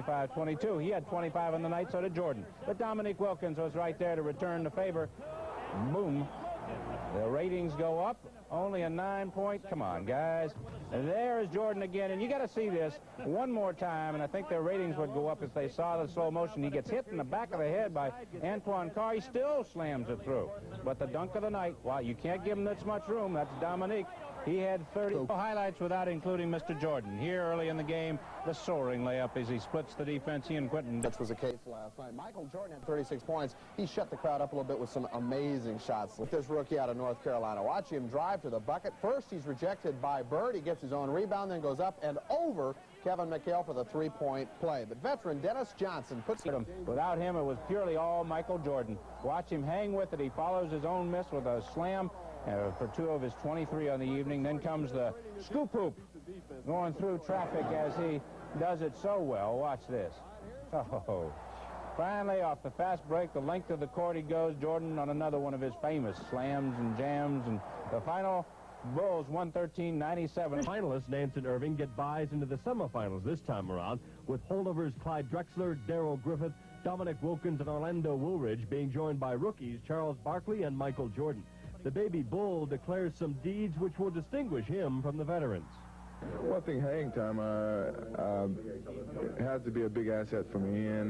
25-22. He had 25 on the night, so did Jordan. But Dominique Wilkins was right there to return the favor. Boom. The ratings go up. Only a 9-point. Come on, guys. And there is Jordan again. And you got to see this one more time. And I think their ratings would go up if they saw the slow motion. He gets hit in the back of the head by Antoine Carr. He still slams it through. But the dunk of the night, wow, you can't give him this much room. That's Dominique. He had 30 highlights without including Mr. Jordan. Here early in the game, the soaring layup as he splits the defense. He and Quentin. Which was the case last night. Michael Jordan had 36 points. He shut the crowd up a little bit with some amazing shots. With this rookie out of North Carolina, watch him drive to the bucket. First, he's rejected by Bird. He gets his own rebound, then goes up and over Kevin McHale for the three-point play. But veteran Dennis Johnson puts him. Without him, it was purely all Michael Jordan. Watch him hang with it. He follows his own miss with a slam. For 2 of his 23 on the evening. Then comes the scoop hoop going through traffic as he does it so well. Watch this. Oh, finally off the fast break, the length of the court he goes. Jordan on another one of his famous slams and jams. And the final, Bulls 113-97. Finalists Nance and Irving get buys into the semifinals this time around, with holdovers Clyde Drexler, Darrell Griffith, Dominic Wilkins, and Orlando Woolridge being joined by rookies Charles Barkley and Michael Jordan. The baby Bull declares some deeds which will distinguish him from the veterans. Well, I think hang time has to be a big asset for me, and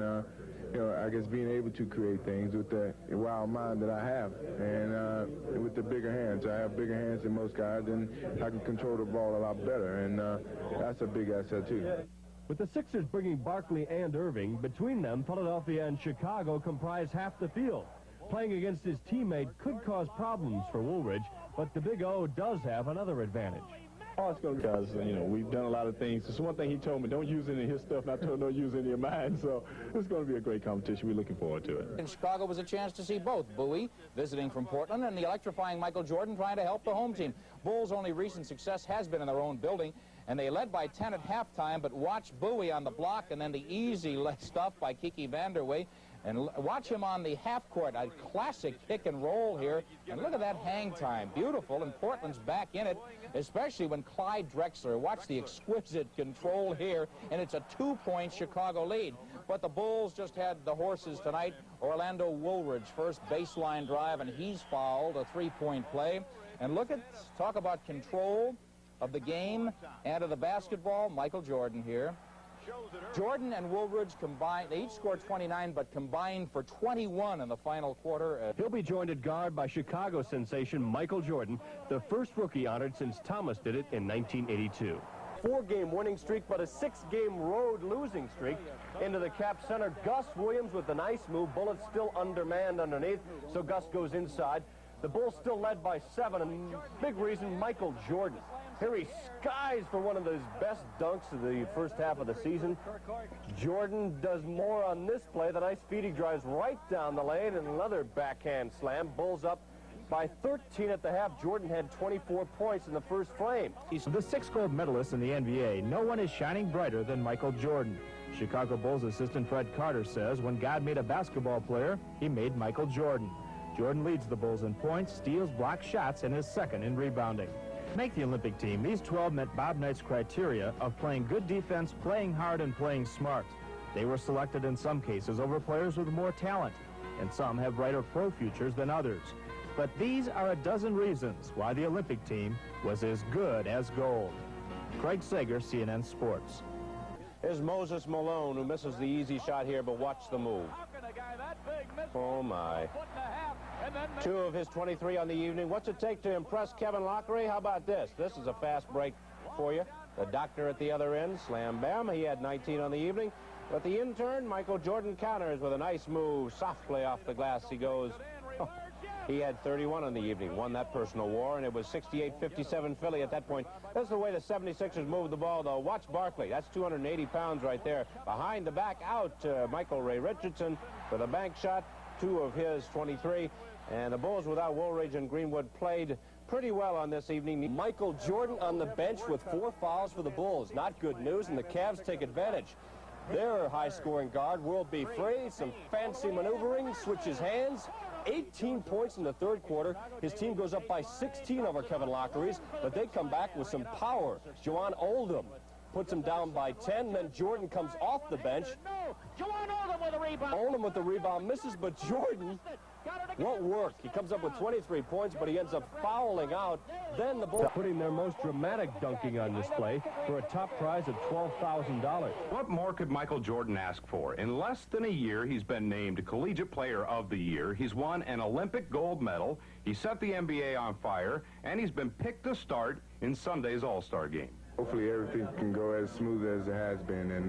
you know, I guess being able to create things with the wild mind that I have, and with the bigger hands. I have bigger hands than most guys, and I can control the ball a lot better, and that's a big asset too. With the Sixers bringing Barkley and Irving, between them, Philadelphia and Chicago comprise half the field. Playing against his teammate could cause problems for Woolridge, but the Big O does have another advantage. Oh, it's going because, you know, we've done a lot of things. Just one thing he told me, don't use any of his stuff, and I told him don't use any of mine. So it's going to be a great competition. We're looking forward to it. In Chicago was a chance to see both Bowie visiting from Portland and the electrifying Michael Jordan trying to help the home team. Bulls' only recent success has been in their own building, and they led by 10 at halftime, but watch Bowie on the block and then the easy stuff by Kiki Vanderwey. And watch him on the half court, a classic pick and roll here. And look at that hang time, beautiful, and Portland's back in it, especially when Clyde Drexler, watch the exquisite control here, and it's a 2-point Chicago lead. But the Bulls just had the horses tonight. Orlando Woolridge, first baseline drive, and he's fouled, a 3-point play. And look at, talk about control of the game and of the basketball, Michael Jordan here. Jordan and Woolridge combined, they each scored 29, but combined for 21 in the final quarter. He'll be joined at guard by Chicago sensation Michael Jordan, the first rookie honored since Thomas did it in 1982. 4-game winning streak, but a 6-game road losing streak. Into the cap center, Gus Williams with the nice move. Bullets still undermanned underneath, so Gus goes inside. The Bulls still led by 7, and big reason, Michael Jordan. Here he skies for one of his best dunks of the first half of the season. Jordan does more on this play. The nice feed, he drives right down the lane, and another backhand slam. Bulls up by 13 at the half. Jordan had 24 points in the first frame. He's the 6 gold medalist in the NBA. No one is shining brighter than Michael Jordan. Chicago Bulls assistant Fred Carter says when God made a basketball player, he made Michael Jordan. Jordan leads the Bulls in points, steals, blocks shots, and is second in rebounding. To make the Olympic team, these 12 met Bob Knight's criteria of playing good defense, playing hard, and playing smart. They were selected in some cases over players with more talent, and some have brighter pro futures than others. But these are a dozen reasons why the Olympic team was as good as gold. Craig Sager, CNN Sports. Here's Moses Malone, who misses the easy shot here, but watch the move. Oh, my. 2 of his 23 on the evening. What's it take to impress Kevin Lockery? How about this? This is a fast break for you. The doctor at the other end, slam bam. He had 19 on the evening. But the intern, Michael Jordan, counters with a nice move. Softly off the glass he goes. Oh, he had 31 on the evening, won that personal war, and it was 68-57 Philly at that point. That's the way the 76ers moved the ball, though. Watch Barkley. That's 280 pounds right there. Behind the back out, Michael Ray Richardson with a bank shot, 2 of his 23. And the Bulls without Woolridge and Greenwood played pretty well on this evening. Michael Jordan on the bench with 4 fouls for the Bulls. Not good news, and the Cavs take advantage. Their high-scoring guard will be free. Some fancy maneuvering, switches hands. 18 points in the third quarter. His team goes up by 16 over Kevin Lockery's, but they come back with some power. Joanne Oldham puts him down by 10. Then Jordan comes off the bench. Oldham with the rebound, misses, but Jordan won't work. He comes up with 23 points, but he ends up fouling out. Then the Bulls putting their most dramatic dunking on display for a top prize of $12,000. What more could Michael Jordan ask for? In less than a year, he's been named Collegiate Player of the Year. He's won an Olympic gold medal. He set the NBA on fire, and he's been picked to start in Sunday's All-Star game. Hopefully everything can go as smooth as it has been, and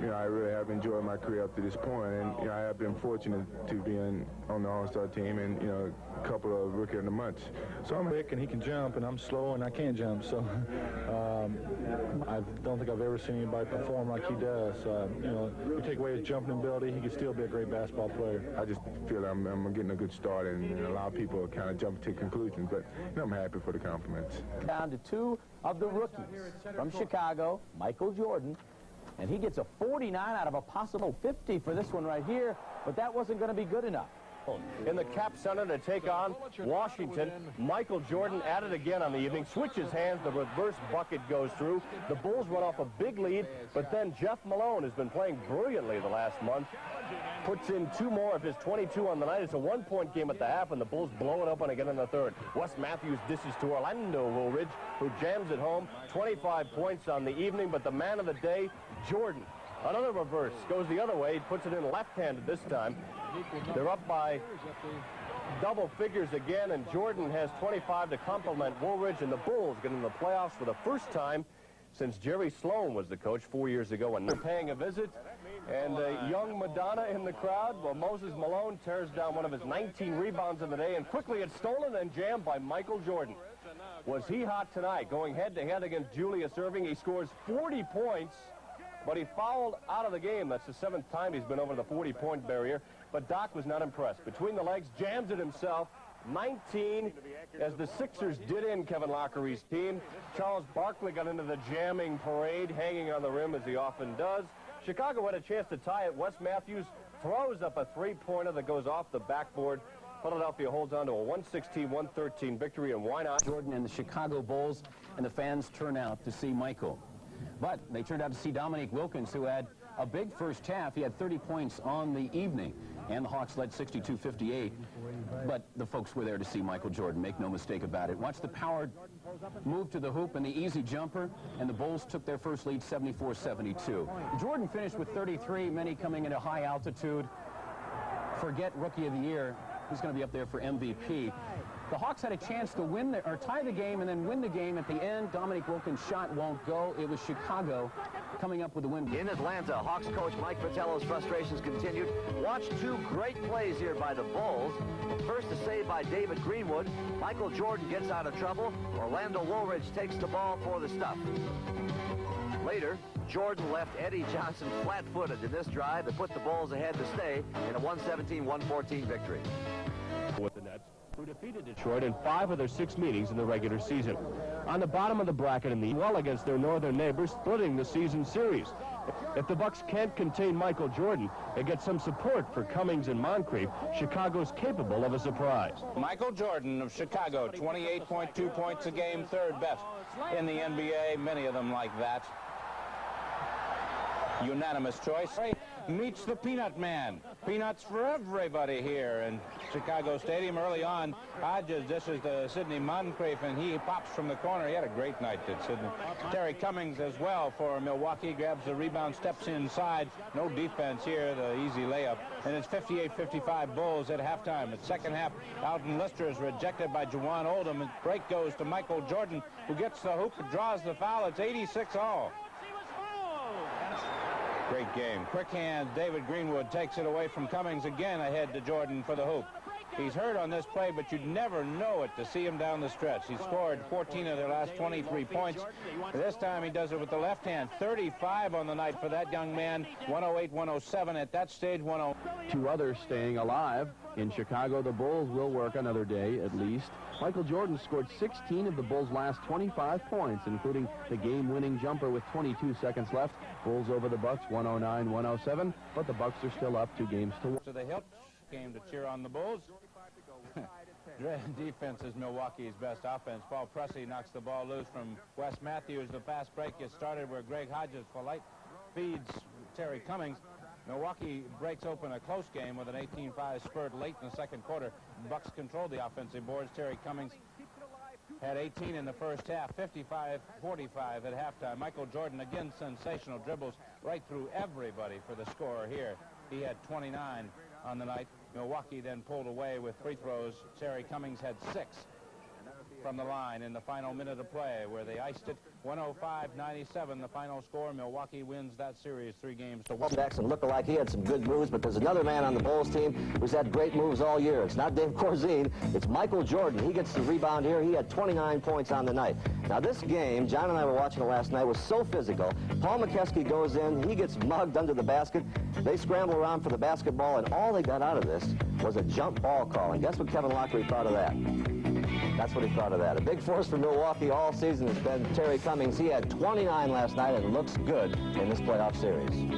you know, I really have enjoyed my career up to this point, and you know, I have been fortunate to be on the All-Star team, and you know, a couple of Rookie of the Months. So I'm quick and he can jump, and I'm slow and I can't jump. So I don't think I've ever seen anybody perform like he does. You know, you take away his jumping ability, he can still be a great basketball player. I just feel I'm getting a good start, and a lot of people kind of jump to conclusions, but you know, I'm happy for the compliments. Down to two of the rookies from Chicago, Michael Jordan, and he gets a 49 out of a possible 50 for this one right here, but that wasn't going to be good enough. In the Cap Center to take on Washington, Michael Jordan at it again on the evening, switches hands, the reverse bucket goes through. The Bulls run off a big lead, but then Jeff Malone has been playing brilliantly the last month. Puts in 2 more of his 22 on the night. It's a 1-point game at the half, and the Bulls blow it open again in the third. Wes Matthews dishes to Orlando Woolridge, who jams it home. 25 points on the evening, but the man of the day, Jordan. Another reverse, goes the other way, puts it in left-handed this time. They're up by double figures again, and Jordan has 25 to complement Woolridge, and the Bulls get in the playoffs for the first time since Jerry Sloan was the coach 4 years ago. And they're paying a visit, and young Madonna in the crowd. Well, Moses Malone tears down one of his 19 rebounds of the day, and quickly it's stolen and jammed by Michael Jordan. Was he hot tonight? Going head-to-head against Julius Erving, he scores 40 points, but he fouled out of the game. That's the 7th time he's been over the 40-point barrier. But Doc was not impressed. Between the legs, jams it himself. 19 as the Sixers did in Kevin Lockery's team. Charles Barkley got into the jamming parade, hanging on the rim as he often does. Chicago had a chance to tie it. Wes Matthews throws up a 3-pointer that goes off the backboard. Philadelphia holds on to a 116-113 victory, and why not? Jordan and the Chicago Bulls, and the fans turn out to see Michael. But they turned out to see Dominique Wilkins, who had a big first half. He had 30 points on the evening, and the Hawks led 62-58. But the folks were there to see Michael Jordan, make no mistake about it. Watch the power move to the hoop and the easy jumper, and the Bulls took their first lead 74-72. Jordan finished with 33, many coming into high altitude. Forget Rookie of the Year. He's going to be up there for MVP. The Hawks had a chance to win or tie the game and then win the game at the end. Dominique Wilkins' shot won't go. It was Chicago coming up with the win. In Atlanta, Hawks coach Mike Fratello's frustrations continued. Watch 2 great plays here by the Bulls. First, a save by David Greenwood. Michael Jordan gets out of trouble. Orlando Woolridge takes the ball for the stuff. Later, Jordan left Eddie Johnson flat-footed in this drive that put the Bulls ahead to stay in a 117-114 victory. With the Nets, who defeated Detroit in 5 of their 6 meetings in the regular season. On the bottom of the bracket in the well against their northern neighbors, splitting the season series. If the Bucks can't contain Michael Jordan and get some support for Cummings and Moncrief, Chicago's capable of a surprise. Michael Jordan of Chicago, 28.2 points a game, 3rd best in the NBA. Many of them like that. Unanimous choice. Meets the Peanut Man. Peanuts for everybody here in Chicago Stadium early on. Hodges dishes to Sidney Moncrief, and he pops from the corner. He had a great night, did Sidney. Terry Cummings as well for Milwaukee. Grabs the rebound, steps inside. No defense here, the easy layup. And it's 58-55 Bulls at halftime. At second half, Alton Lister is rejected by Juwan Oldham. And break goes to Michael Jordan, who gets the hoop and draws the foul. It's 86-all. Great game. Quick hand. David Greenwood takes it away from Cummings again ahead to Jordan for the hoop. He's hurt on this play, but you'd never know it to see him down the stretch. He scored 14 of their last 23 points. This time he does it with the left hand. 35 on the night for that young man. 108-107 at that stage. 1-0. 2 others staying alive. In Chicago, the Bulls will work another day at least. Michael Jordan scored 16 of the Bulls' last 25 points, including the game-winning jumper with 22 seconds left. Bulls over the Bucks, 109-107, but the Bucks are still up 2 games to 1. To the hilt, came to cheer on the Bulls. Defense is Milwaukee's best offense. Paul Pressey knocks the ball loose from Wes Matthews. The fast break gets started where Greg Hodges for light feeds Terry Cummings. Milwaukee breaks open a close game with an 18-5 spurt late in the second quarter. Bucks controlled the offensive boards. Terry Cummings had 18 in the first half, 55-45 at halftime. Michael Jordan, again, sensational dribbles right through everybody for the scorer here. He had 29 on the night. Milwaukee then pulled away with free throws. Terry Cummings had 6 from the line in the final minute of play where they iced it. 105-97, the final score. Milwaukee wins that series 3-1. Jackson looked like he had some good moves, but there's another man on the Bulls team who's had great moves all year. It's not Dave Corzine, it's Michael Jordan. He gets the rebound here. He had 29 points on the night. Now this game, John and I were watching it last night, was so physical. Paul McKeskey goes in, he gets mugged under the basket. They scramble around for the basketball, and all they got out of this was a jump ball call. And guess what Kevin Lockery thought of that? That's what he thought of that. A big force for Milwaukee all season has been Terry Cummings. He had 29 last night and looks good in this playoff series.